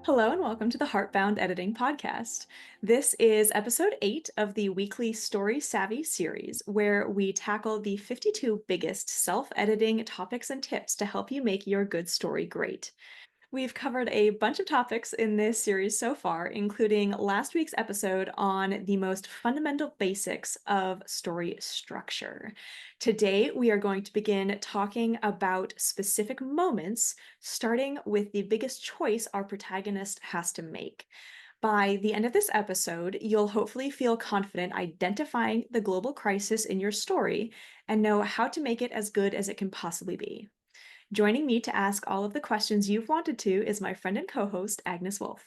Hello and welcome to the Heartbound Editing Podcast. This is episode 8 of the weekly Story Savvy series, where we tackle the 52 biggest self editing topics and tips to help you make your good story great. We've covered a bunch of topics in this series so far, including last week's episode on the most fundamental basics of story structure. Today, we are going to begin talking about specific moments, starting with the biggest choice our protagonist has to make. By the end of this episode, you'll hopefully feel confident identifying the global crisis in your story and know how to make it as good as it can possibly be. Joining me to ask all of the questions you've wanted to is my friend and co-host, Agnes Wolf.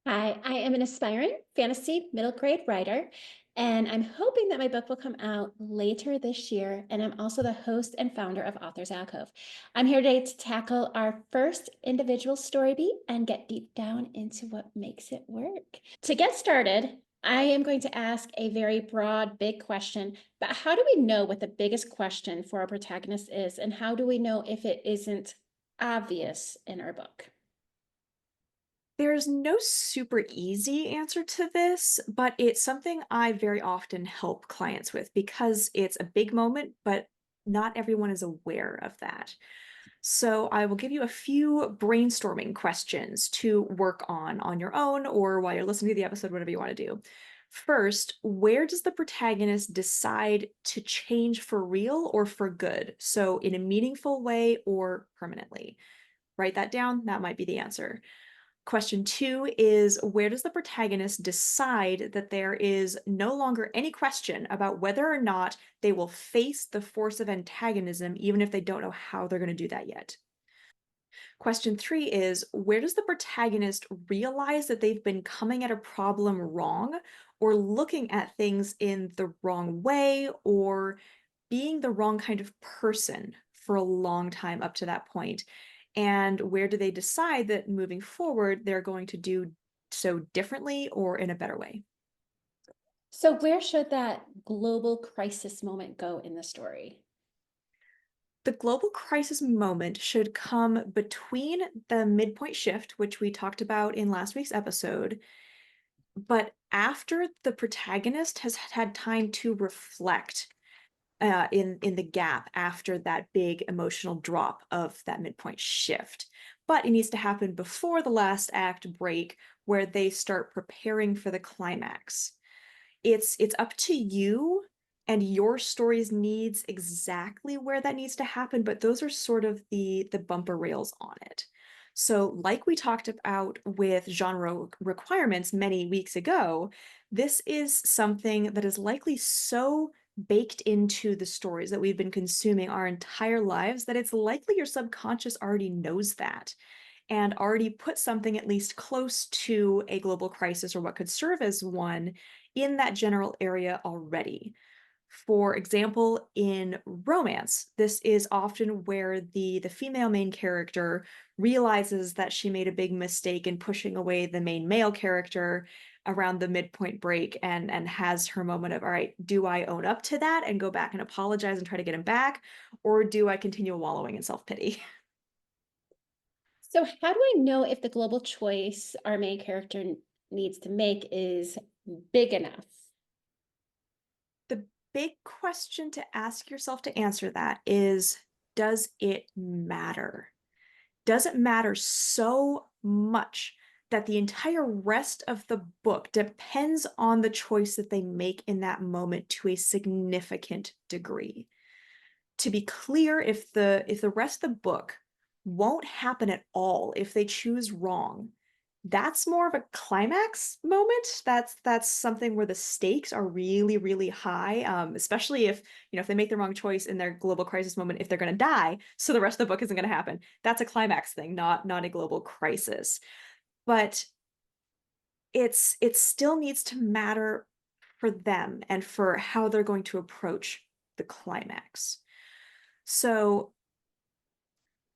Hi, I am an aspiring fantasy middle grade writer, and I'm hoping that my book will come out later this year. And I'm also the host and founder of Authors Alcove. I'm here today to tackle our first individual story beat and get deep down into what makes it work. To get started, I am going to ask a very broad, big question, but how do we know what the biggest question for our protagonist is, and how do we know if it isn't obvious in our book? There's no super easy answer to this, but it's something I very often help clients with because it's a big moment, but not everyone is aware of that. So I will give you a few brainstorming questions to work on your own or while you're listening to the episode, whatever you want to do. First, where does the protagonist decide to change for real or for good? So in a meaningful way or permanently? Write that down. That might be the answer. Question two is, where does the protagonist decide that there is no longer any question about whether or not they will face the force of antagonism, even if they don't know how they're going to do that yet? Question three is, where does the protagonist realize that they've been coming at a problem wrong or looking at things in the wrong way or being the wrong kind of person for a long time up to that point? And where do they decide that moving forward, they're going to do so differently or in a better way? So, where should that global crisis moment go in the story? The global crisis moment should come between the midpoint shift, which we talked about in last week's episode, but after the protagonist has had time to reflect in the gap after that big emotional drop of that midpoint shift. But it needs to happen before the last act break, where they start preparing for the climax. It's up to you and your story's needs exactly where that needs to happen, but those are sort of the bumper rails on it. So, like we talked about with genre requirements many weeks ago, this is something that is likely so baked into the stories that we've been consuming our entire lives that it's likely your subconscious already knows that and already put something at least close to a global crisis or what could serve as one in that general area already. For example, in romance, this is often where the female main character realizes that she made a big mistake in pushing away the main male character around the midpoint break and has her moment of, all right, do I own up to that and go back and apologize and try to get him back, or do I continue wallowing in self-pity? So, how do I know if the global choice our main character needs to make is big enough? The big question to ask yourself to answer that is, does it matter? Does it matter so much that the entire rest of the book depends on the choice that they make in that moment to a significant degree? To be clear, if the rest of the book won't happen at all if they choose wrong, that's more of a climax moment. That's something where the stakes are really, really high. Especially if if they make the wrong choice in their global crisis moment, if they're going to die, so the rest of the book isn't going to happen. That's a climax thing, not a global crisis. But it still needs to matter for them and for how they're going to approach the climax. So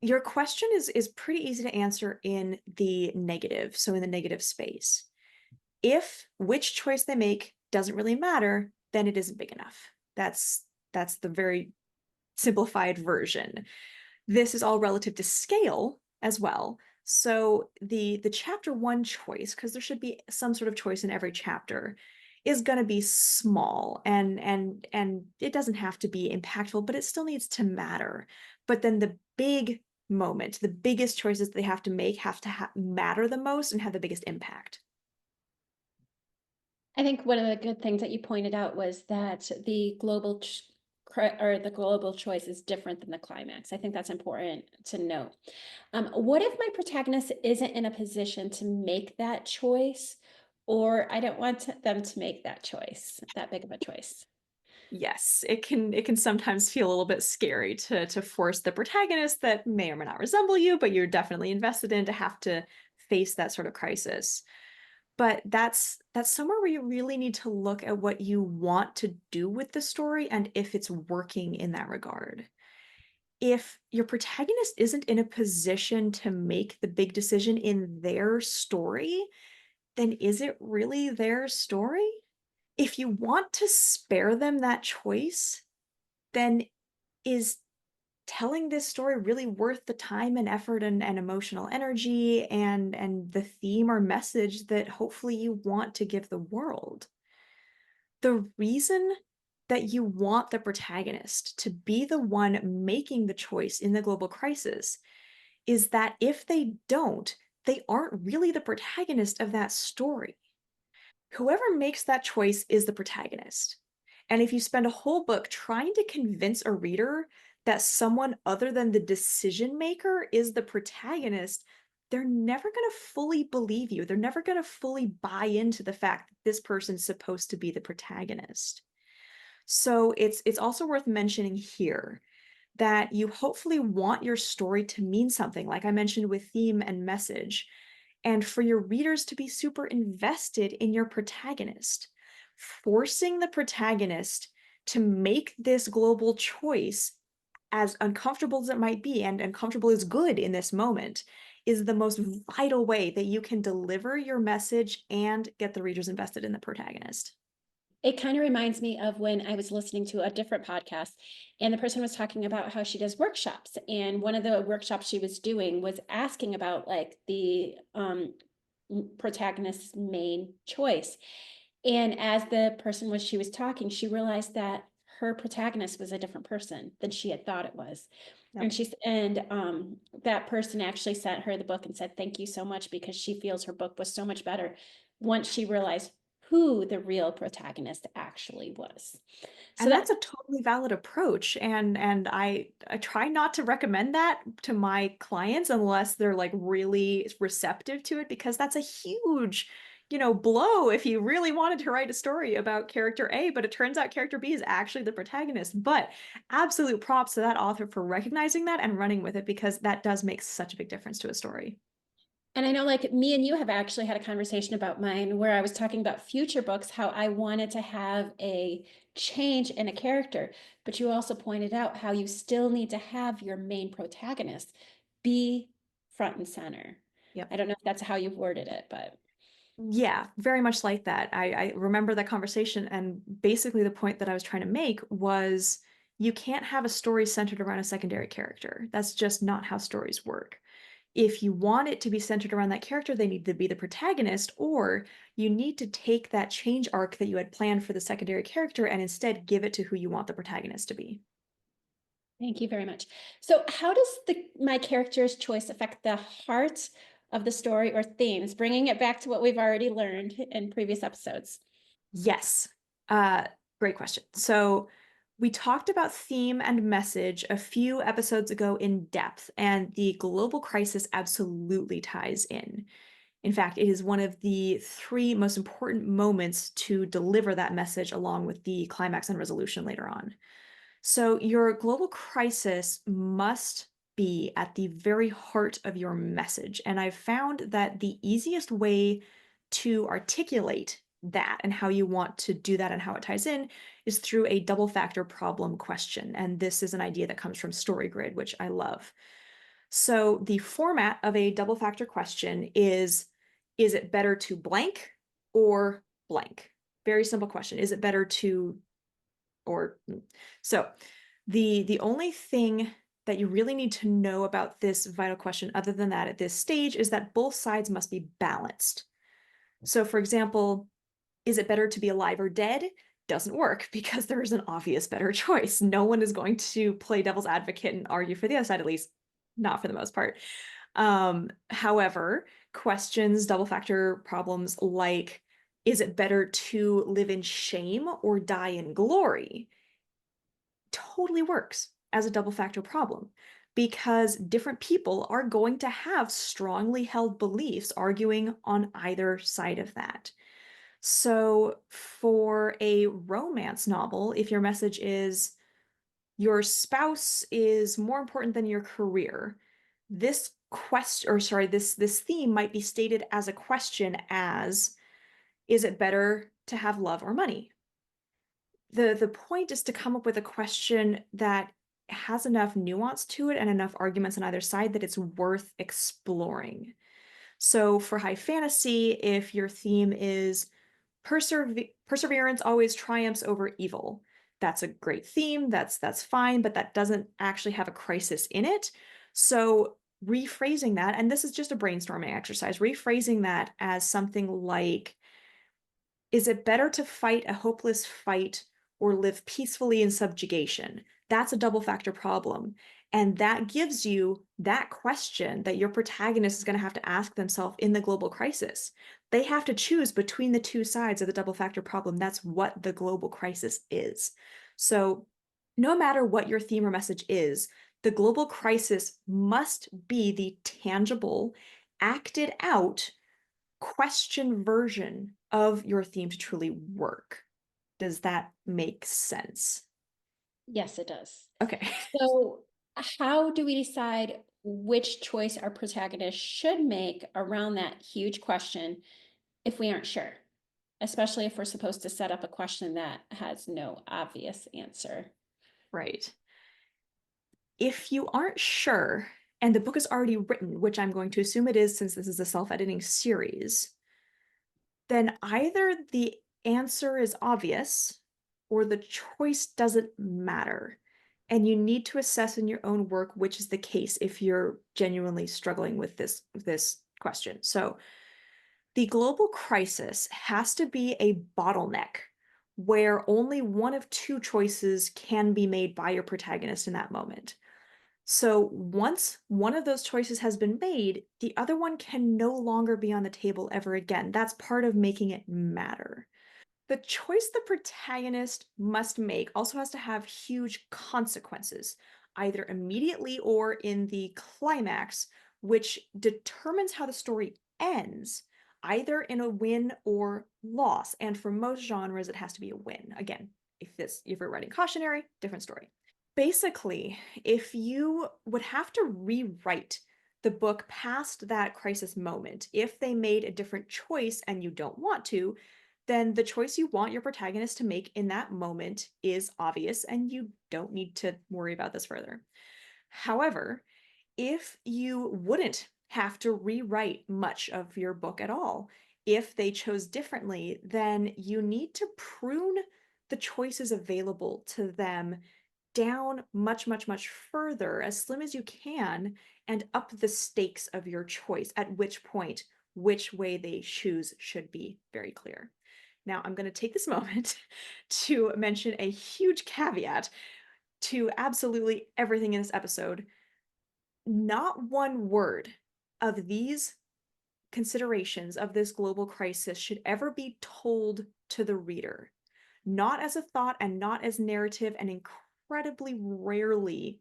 your question is pretty easy to answer in the negative, so in the negative space. If which choice they make doesn't really matter, then it isn't big enough. That's the very simplified version. This is all relative to scale as well. So the chapter one choice, because there should be some sort of choice in every chapter, is going to be small and it doesn't have to be impactful, but it still needs to matter. But then the big moment, the biggest choices they have to make have to matter the most and have the biggest impact. I think one of the good things that you pointed out was that the global choice is different than the climax. I think that's important to note. What if my protagonist isn't in a position to make that choice, or I don't want them to make that choice, that big of a choice? Yes, it can sometimes feel a little bit scary to force the protagonist that may or may not resemble you, but you're definitely invested in to have to face that sort of crisis. But that's somewhere where you really need to look at what you want to do with the story and if it's working in that regard. If your protagonist isn't in a position to make the big decision in their story, then is it really their story? If you want to spare them that choice, then is telling this story really worth the time and effort and emotional energy and the theme or message that hopefully you want to give the world? The reason that you want the protagonist to be the one making the choice in the global crisis is that if they don't, they aren't really the protagonist of that story. Whoever makes that choice is the protagonist. And if you spend a whole book trying to convince a reader that someone other than the decision maker is the protagonist, they're never going to fully believe you. They're never going to fully buy into the fact that this person's supposed to be the protagonist. So it's also worth mentioning here that you hopefully want your story to mean something, like I mentioned with theme and message, and for your readers to be super invested in your protagonist. Forcing the protagonist to make this global choice, as uncomfortable as it might be, and uncomfortable is good in this moment, is the most vital way that you can deliver your message and get the readers invested in the protagonist. It kind of reminds me of when I was listening to a different podcast, and the person was talking about how she does workshops. And one of the workshops she was doing was asking about like the protagonist's main choice. And as the person was she was talking, she realized that her protagonist was a different person than she had thought it was. Yep. And that person actually sent her the book and said thank you so much because she feels her book was so much better once she realized who the real protagonist actually was. So And that's that a totally valid approach, and I try not to recommend that to my clients unless they're, like, really receptive to it, because that's a huge, blow if you really wanted to write a story about character A, but it turns out character B is actually the protagonist. But absolute props to that author for recognizing that and running with it, because that does make such a big difference to a story. And I know like me and you have actually had a conversation about mine where I was talking about future books, how I wanted to have a change in a character. But you also pointed out how you still need to have your main protagonist be front and center. Yep. I don't know if that's how you've worded it, but Yeah, very much like that. I remember that conversation, and basically the point that I was trying to make was you can't have a story centered around a secondary character. That's just not how stories work. If you want it to be centered around that character, they need to be the protagonist, or you need to take that change arc that you had planned for the secondary character and instead give it to who you want the protagonist to be. thank you very much. So how does my character's choice affect the heart of the story or themes, bringing it back to what we've already learned in previous episodes? Yes. Uh, Great question. So we talked about theme and message a few episodes ago in depth, and the global crisis absolutely ties in. In fact, it is one of the three most important moments to deliver that message along with the climax and resolution later on. So, your global crisis must be at the very heart of your message. And I've found that the easiest way to articulate that and how you want to do that and how it ties in is through a double factor problem question. And this is an idea that comes from StoryGrid, which I love. So, the format of a double factor question is it better to blank or blank? Very simple question. Is it better to or so the only thing that you really need to know about this vital question, other than that at this stage, is that both sides must be balanced. So, for example, is it better to be alive or dead? Doesn't work because there is an obvious better choice. No one is going to play devil's advocate and argue for the other side, at least not for the most part. However, questions, double factor problems like, is it better to live in shame or die in glory? Totally works as a double factor problem because different people are going to have strongly held beliefs arguing on either side of that. So, for a romance novel, if your message is your spouse is more important than your career, this question, or sorry, this theme might be stated as a question as, is it better to have love or money? The point is to come up with a question that has enough nuance to it and enough arguments on either side that it's worth exploring. So for high fantasy, if your theme is perseverance always triumphs over evil, that's a great theme. That's fine, but that doesn't actually have a crisis in it. So rephrasing that, and this is just a brainstorming exercise, rephrasing that as something like, is it better to fight a hopeless fight or live peacefully in subjugation? That's a double factor problem. And that gives you that question that your protagonist is going to have to ask themselves in the global crisis. They have to choose between the two sides of the double factor problem. That's what the global crisis is. So, no matter what your theme or message is, the global crisis must be the tangible, acted out question version of your theme to truly work. Does that make sense? Yes, it does. Okay. So, how do we decide which choice our protagonist should make around that huge question if we aren't sure? Especially if we're supposed to set up a question that has no obvious answer. Right. If you aren't sure, and the book is already written, which I'm going to assume it is since this is a self-editing series, then either the answer is obvious or the choice doesn't matter. And you need to assess in your own work which is the case if you're genuinely struggling with this question. So, the global crisis has to be a bottleneck where only one of two choices can be made by your protagonist in that moment. So once one of those choices has been made, the other one can no longer be on the table ever again. That's part of making it matter. The choice the protagonist must make also has to have huge consequences, either immediately or in the climax, which determines how the story ends, either in a win or loss. And for most genres, it has to be a win. Again, if you're writing cautionary, different story. Basically, if you would have to rewrite the book past that crisis moment, if they made a different choice and you don't want to, then the choice you want your protagonist to make in that moment is obvious and you don't need to worry about this further. However, if you wouldn't have to rewrite much of your book at all, if they chose differently, then you need to prune the choices available to them down much, much, much further, as slim as you can, and up the stakes of your choice, at which point, which way they choose should be very clear. Now, I'm going to take this moment to mention a huge caveat to absolutely everything in this episode. Not one word of these considerations of this global crisis should ever be told to the reader, not as a thought and not as narrative, and incredibly rarely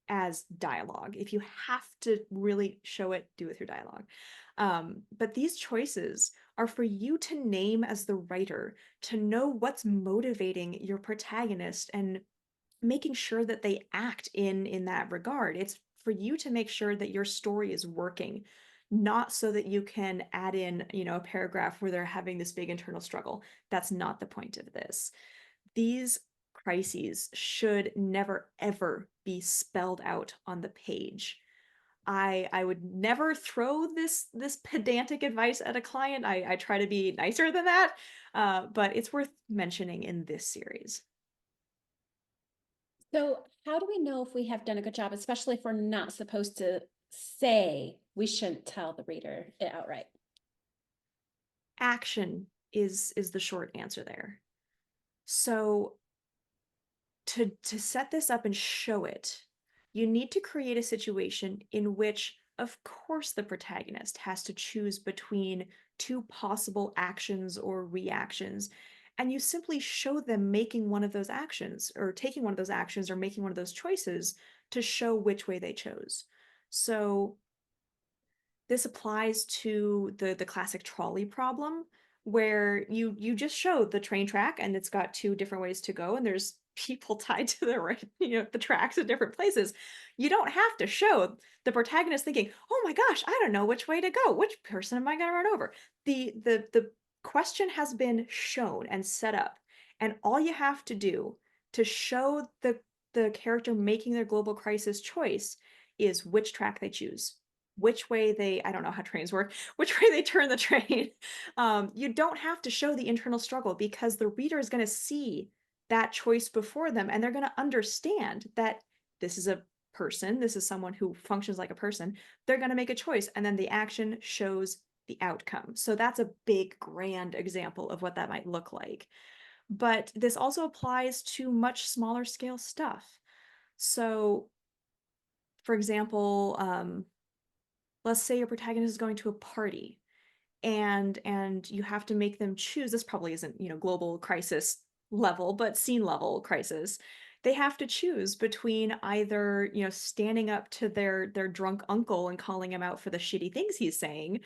as dialogue. If you have to really show it, do it through dialogue. But these choices are for you to name as the writer, to know what's motivating your protagonist and making sure that they act in that regard. It's for you to make sure that your story is working, not so that you can add in, a paragraph where they're having this big internal struggle. That's not the point of this. These crises should never ever be spelled out on the page. I would never throw this pedantic advice at a client. I try to be nicer than that, but it's worth mentioning in this series. So, how do we know if we have done a good job, especially if we're not supposed to say we shouldn't tell the reader it outright? Action is the short answer there. So to set this up and show it, you need to create a situation in which, of course, the protagonist has to choose between two possible actions or reactions. And you simply show them making one of those actions, or taking one of those actions, or making one of those choices to show which way they chose. So this applies to the classic trolley problem where you just show the train track and it's got two different ways to go and there's people tied to the right, the tracks at different places. You don't have to show the protagonist thinking, "Oh my gosh, I don't know which way to go. Which person am I going to run over?" The question has been shown and set up, and all you have to do to show the character making their global crisis choice is which track they choose, which way they, I don't know how trains work, which way they turn the train. You don't have to show the internal struggle because the reader is going to see that choice before them and they're going to understand that this is a person, this is someone who functions like a person. They're going to make a choice and then the action shows the outcome. So that's a big, grand example of what that might look like. But this also applies to much smaller scale stuff. So, for example, let's say your protagonist is going to a party and you have to make them choose. This probably isn't, global crisis level, but scene level crisis. They have to choose between either, standing up to their drunk uncle and calling him out for the shitty things he's saying,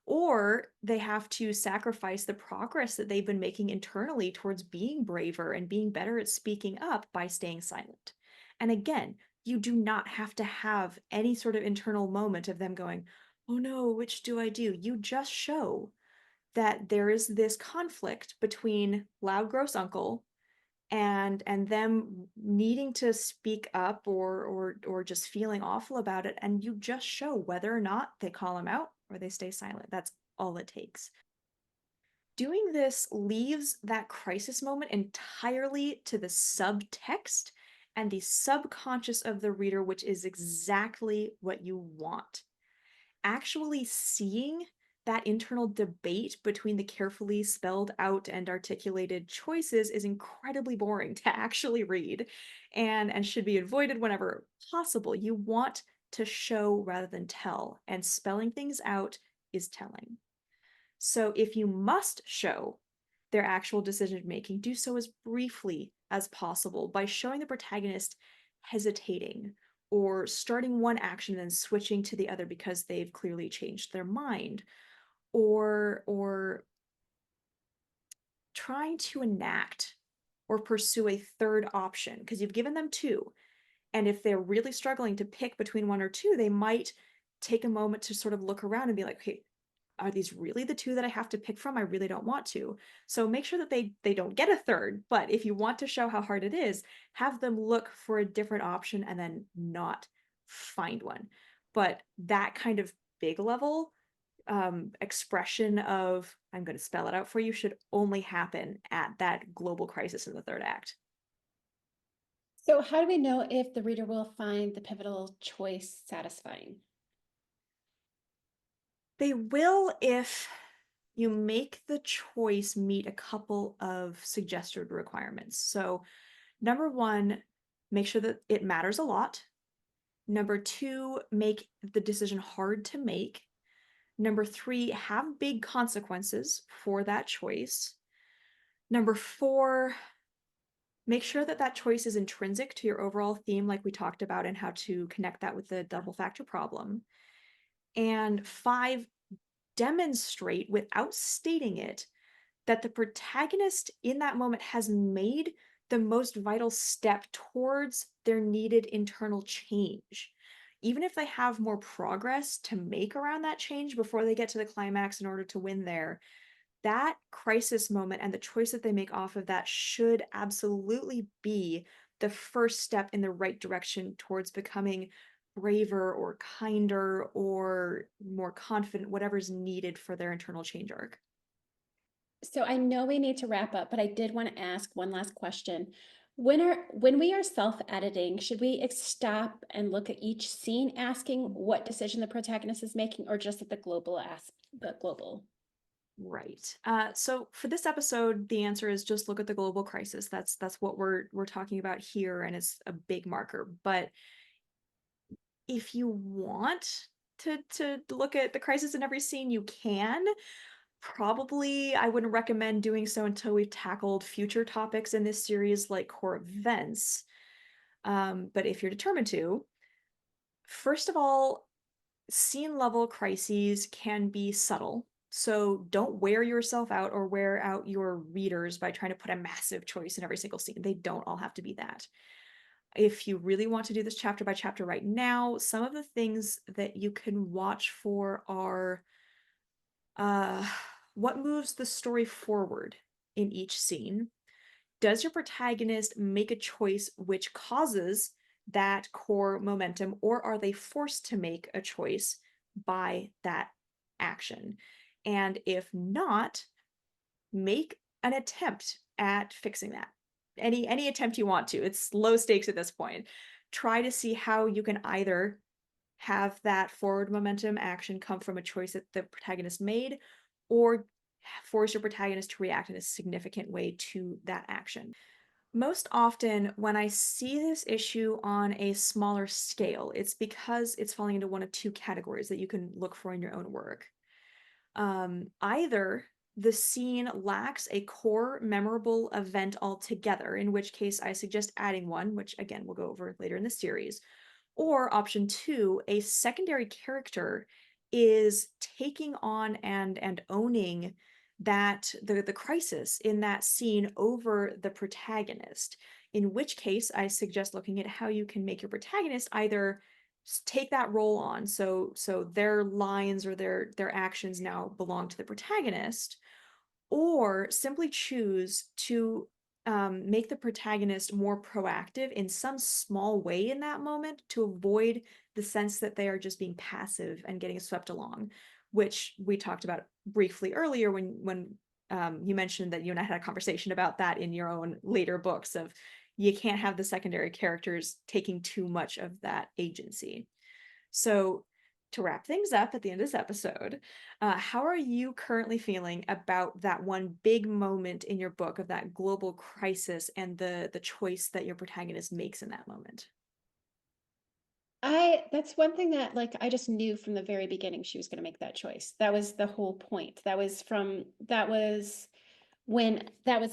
or they have to sacrifice the progress that they've been making internally towards being braver and being better at speaking up by staying silent. And again, you do not have to have any sort of internal moment of them going, "Oh no, which do I do?" You just show that there is this conflict between loud gross uncle and them needing to speak up or just feeling awful about it, and you just show whether or not they call him out or they stay silent. That's all it takes. Doing this leaves that crisis moment entirely to the subtext and the subconscious of the reader, which is exactly what you want. Actually seeing that internal debate between the carefully spelled out and articulated choices is incredibly boring to actually read and should be avoided whenever possible. You want to show rather than tell, and spelling things out is telling. So if you must show their actual decision making, do so as briefly as possible by showing the protagonist hesitating or starting one action and then switching to the other because they've clearly changed their mind, or trying to enact or pursue a third option because you've given them two. And if they're really struggling to pick between one or two, they might take a moment to sort of look around and be like, "Okay, are these really the two that I have to pick from? I really don't want to." So make sure that they don't get a third, but if you want to show how hard it is, have them look for a different option and then not find one. But that kind of big level expression of "I'm going to spell it out for you" should only happen at that global crisis in the third act. So, how do we know if the reader will find the pivotal choice satisfying? They will if you make the choice meet a couple of suggested requirements. So, number one, make sure that it matters a lot. Number two, make the decision hard to make. Number three, have big consequences for that choice. Number four, make sure that that choice is intrinsic to your overall theme, like we talked about, and how to connect that with the double factor problem. And five, demonstrate without stating it that the protagonist in that moment has made the most vital step towards their needed internal change. Even if they have more progress to make around that change before they get to the climax in order to win there, that crisis moment and the choice that they make off of that should absolutely be the first step in the right direction towards becoming braver or kinder or more confident, whatever's needed for their internal change arc. So, I know we need to wrap up, but I did want to ask one last question. When we are self-editing, should we stop and look at each scene asking what decision the protagonist is making or just at the global? Right. So for this episode, the answer is just look at the global crisis. That's what we're talking about here, and it's a big marker. But if you want to look at the crisis in every scene, you can. Probably, I wouldn't recommend doing so until we've tackled future topics in this series, like core events. But if you're determined to, first of all, scene level crises can be subtle. So don't wear yourself out or wear out your readers by trying to put a massive choice in every single scene. They don't all have to be that. If you really want to do this chapter by chapter right now, some of the things that you can watch for are uh, what moves the story forward in each scene. Does your protagonist make a choice which causes that core momentum, or are they forced to make a choice by that action? And if not, make an attempt at fixing that. Any attempt you want to. It's low stakes at this point. Try to see how you can either have that forward momentum action come from a choice that the protagonist made, or force your protagonist to react in a significant way to that action. Most often, when I see this issue on a smaller scale, it's because it's falling into one of two categories that you can look for in your own work. Either the scene lacks a core memorable event altogether, in which case I suggest adding one, which again we'll go over later in the series, or option two, a secondary character is taking on and owning that the crisis in that scene over the protagonist. In which case, I suggest looking at how you can make your protagonist either take that role on, so their lines or their actions now belong to the protagonist, or simply choose to make the protagonist more proactive in some small way in that moment to avoid the sense that they are just being passive and getting swept along, which we talked about briefly earlier when you mentioned that you and I had a conversation about that in your own later books of you can't have the secondary characters taking too much of that agency. So, to wrap things up at the end of this episode, how are you currently feeling about that one big moment in your book of that global crisis and the choice that your protagonist makes in that moment? I That's one thing that, like, I just knew from the very beginning she was gonna make that choice. That was the whole point. That was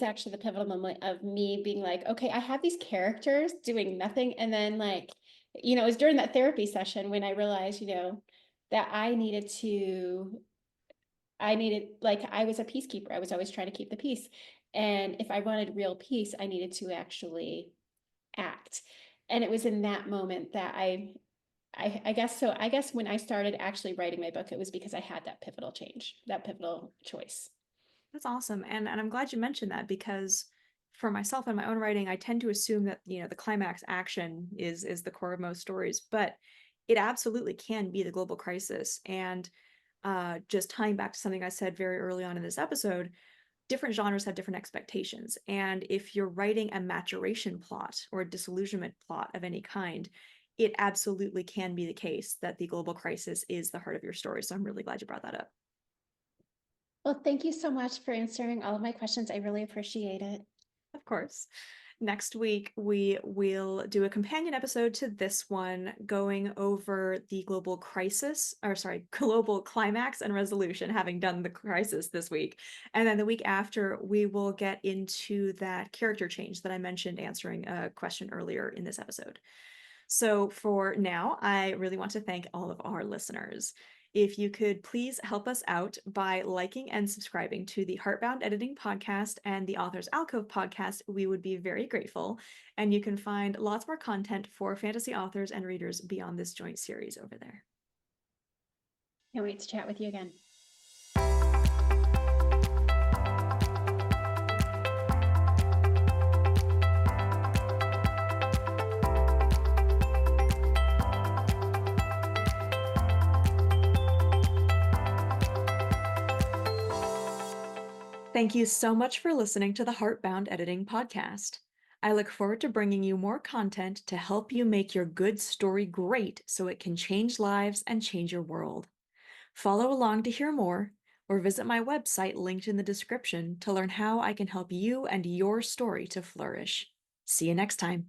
actually the pivotal moment of me being like, "Okay, I have these characters doing nothing," and then, like, it was during that therapy session when I realized, that like, I was a peacekeeper. I was always trying to keep the peace, and if I wanted real peace, I needed to actually act, and it was in that moment that I guess so. I guess when I started actually writing my book, it was because I had that pivotal change, that pivotal choice. That's awesome, and I'm glad you mentioned that because for myself in my own writing, I tend to assume that the climax action is the core of most stories, but it absolutely can be the global crisis. And just tying back to something I said very early on in this episode, different genres have different expectations. And if you're writing a maturation plot or a disillusionment plot of any kind, it absolutely can be the case that the global crisis is the heart of your story. So I'm really glad you brought that up. Well, thank you so much for answering all of my questions. I really appreciate it. Of course. Next week, we will do a companion episode to this one, going over the global crisis, or sorry, global climax and resolution, having done the crisis this week. And then the week after, we will get into that character change that I mentioned answering a question earlier in this episode. So for now, I really want to thank all of our listeners. If you could please help us out by liking and subscribing to the Heartbound Editing Podcast and the Authors Alcove Podcast, we would be very grateful. And you can find lots more content for fantasy authors and readers beyond this joint series over there. Can't wait to chat with you again. Thank you so much for listening to the Heartbound Editing Podcast. I look forward to bringing you more content to help you make your good story great so it can change lives and change your world. Follow along to hear more, or visit my website linked in the description to learn how I can help you and your story to flourish. See you next time.